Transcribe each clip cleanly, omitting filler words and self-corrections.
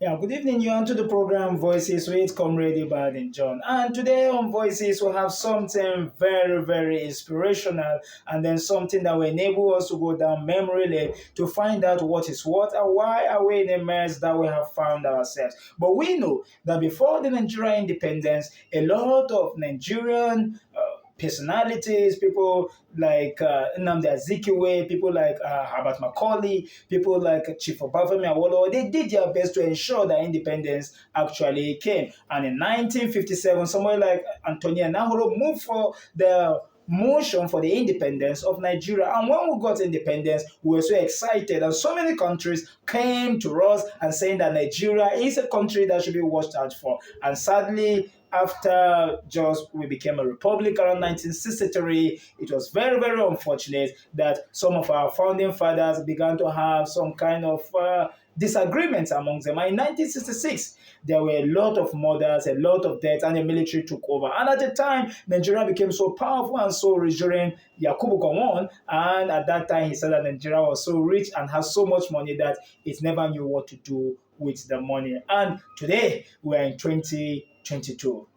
Yeah, good evening. You're onto the program Voices with Comrade Ibad and John. And today on Voices, we have something very, very inspirational and then something that will enable us to go down memory lane to find out what is what and why are we in a mess that we have found ourselves. But we know that before the Nigerian independence, a lot of Nigerian personalities, people like Nnamdi Azikiwe, people like Herbert Macaulay, people like Chief Obafemi Awolowo, they did their best to ensure that independence actually came. And in 1957, someone like Antonia Nahoro moved for the motion for the independence of Nigeria. And when we got independence, we were so excited, and so many countries came to us and saying that Nigeria is a country that should be watched out for. And sadly, after just we became a republic around 1963, it was very, very unfortunate that some of our founding fathers began to have some kind of disagreements among them. And in 1966, there were a lot of murders, a lot of deaths, and the military took over. And at the time, Nigeria became so powerful and so rich during Yakubu Gowon. And at that time, he said that Nigeria was so rich and has so much money that it never knew what to do with the money. And today, we're in 2022.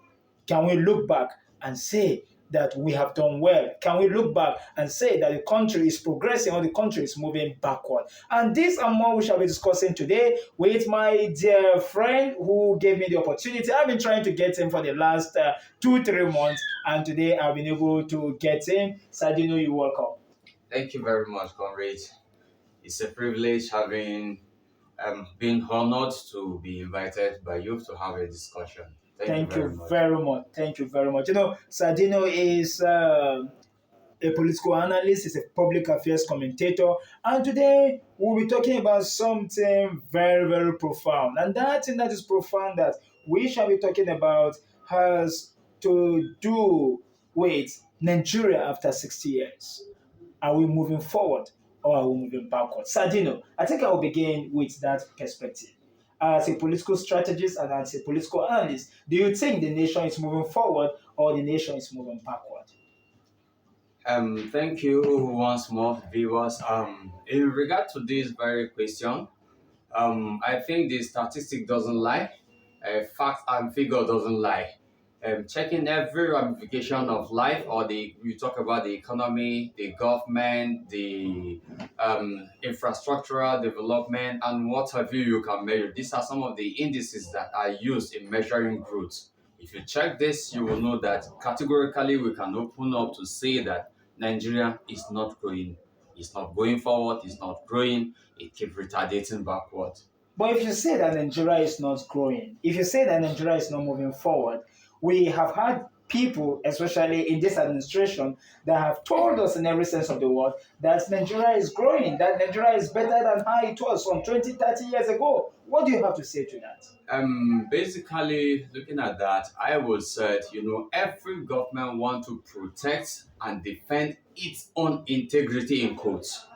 Can we look back and say that we have done well? Can we look back and say that the country is progressing or the country is moving backward? And this and more we shall be discussing today with my dear friend who gave me the opportunity. I've been trying to get him for the last 2-3 months, and today I've been able to get him. Sadino, you're welcome. Thank you very much, comrade. It's a privilege having been honored to be invited by you to have a discussion. Thank you very much. Thank you very much. Sadino is a political analyst, he's a public affairs commentator, and today we'll be talking about something very, very profound. And that thing that is profound that we shall be talking about has to do with Nigeria after 60 years. Are we moving forward or are we moving backward? Sadino, I think I will begin with that perspective. As a political strategist and as a political analyst, do you think the nation is moving forward or the nation is moving backward? Thank you once more, viewers. In regard to this very question, I think the statistic doesn't lie. Fact and figure doesn't lie. Checking every ramification of life, or we talk about the economy, the government, the infrastructural development, and what have you can measure. These are some of the indices that are used in measuring growth. If you check this, you will know that categorically we can open up to say that Nigeria is not growing. It's not going forward, it's not growing, it keeps retardating backward. But if you say that Nigeria is not growing, if you say that Nigeria is not moving forward, we have had people, especially in this administration, that have told us in every sense of the word that Nigeria is growing, that Nigeria is better than how it was from 20, 30 years ago. What do you have to say to that? Basically, looking at that, I would say, every government wants to protect and defend its own integrity in quotes.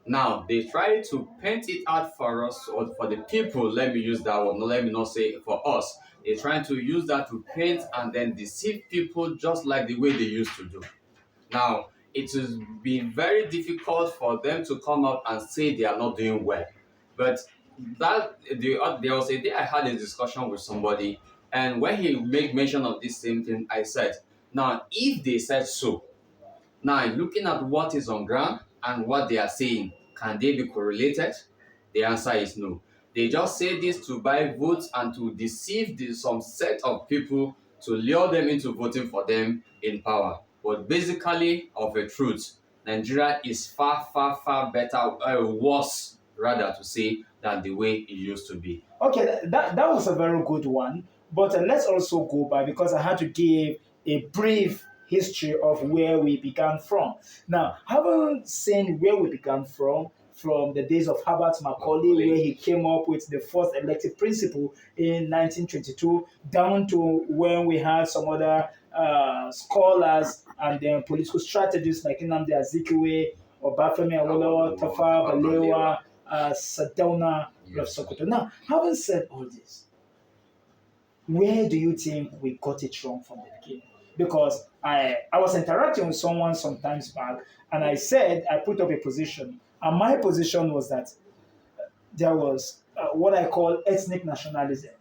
Now, they try to paint it out for us, or for the people, let me use that one, let me not say for us. They're trying to use that to paint and then deceive people just like the way they used to do. Now, it has been very difficult for them to come out and say they are not doing well. But there was a day I had a discussion with somebody, and when he made mention of this same thing, I said, now, if they said so, now looking at what is on ground and what they are saying, can they be correlated? The answer is no. They just say this to buy votes and to deceive some set of people to lure them into voting for them in power. But basically, of a truth, Nigeria is far, far, far better, worse, rather to say, than the way it used to be. Okay, that was a very good one. But let's also go back, because I had to give a brief history of where we began from. Now, having seen where we began from the days of Herbert Macaulay, where he came up with the first elective principle in 1922, down to when we had some other scholars and then political strategists like Nnamdi Azikiwe, Obafemi Awolowo, Tafawa, Balewa, Sardauna of Sokoto. Now, having said all this, where do you think we got it wrong from the beginning? Because I was interacting with someone some times back, and I said I put up a position, and my position was that there was what I call ethnic nationalism,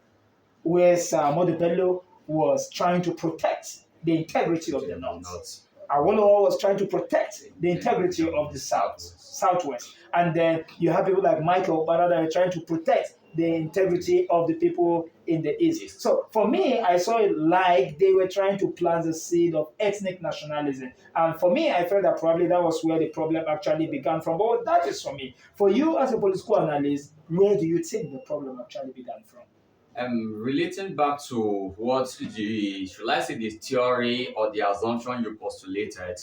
where Ahmadu Bello was trying to protect the integrity of the North. Not Awolowo was trying to protect the integrity of the Southwest. And then you have people like Michael Okpara that are trying to protect the integrity of the people in the East. So for me, I saw it like they were trying to plant the seed of ethnic nationalism. And for me, I felt that probably that was where the problem actually began from. But that is for me. For you as a political analyst, where do you think the problem actually began from? Relating back to what should I say, the theory or the assumption you postulated,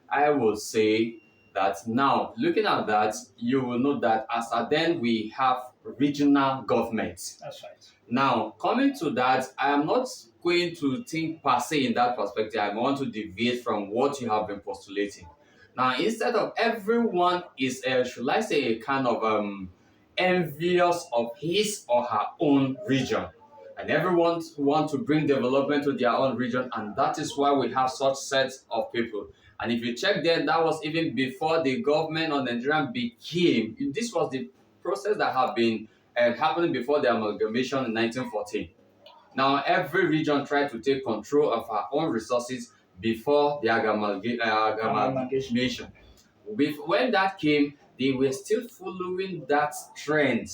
I will say that now looking at that, you will know that as at then we have regional governments. That's right. Now, coming to that, I am not going to think per se in that perspective. I want to deviate from what you have been postulating. Now, instead of everyone is, should I say, a kind of envious of his or her own region. And everyone want to bring development to their own region, and that is why we have such sets of people. And if you check then, that was even before the government of Nigeria became, this was the process that had been happening before the amalgamation in 1914. Now, every region tried to take control of her own resources before the amalgamation. When that came, they were still following that trend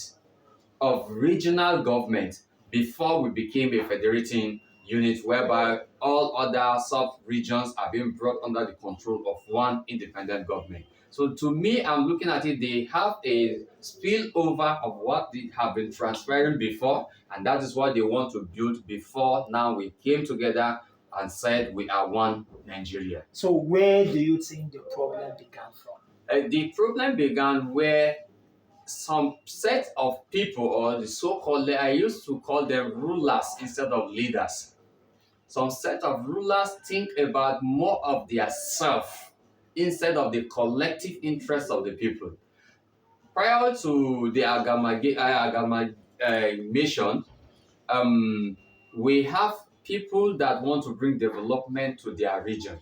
of regional government before we became a federating unit whereby all other sub-regions are being brought under the control of one independent government. So to me, I'm looking at it, they have a spillover of what they have been transferring before, and that is what they want to build before now we came together and said we are one Nigeria. So where do you think the problem began from? The problem began where some set of people, or the so-called, I used to call them rulers instead of leaders. Some set of rulers think about more of their self instead of the collective interest of the people. Prior to the amalgamation, we have people that want to bring development to their region.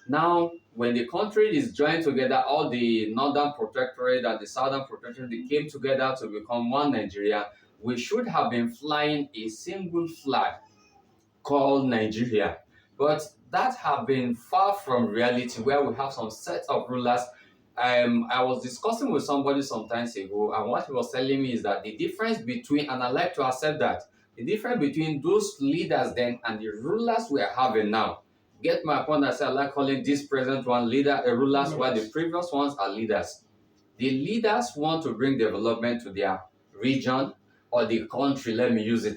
Now, when the country is joined together, all the northern protectorate and the southern protectorate, they came together to become one Nigeria. We should have been flying a single flag called Nigeria. But that have been far from reality, where we have some set of rulers. I was discussing with somebody some time ago, and what he was telling me is that the difference between, and I like to accept that, the difference between those leaders then and the rulers we are having now. Get my point? I say I like calling this present one leader rulers, while the previous ones are leaders. The leaders want to bring development to their region or the country. Let me use it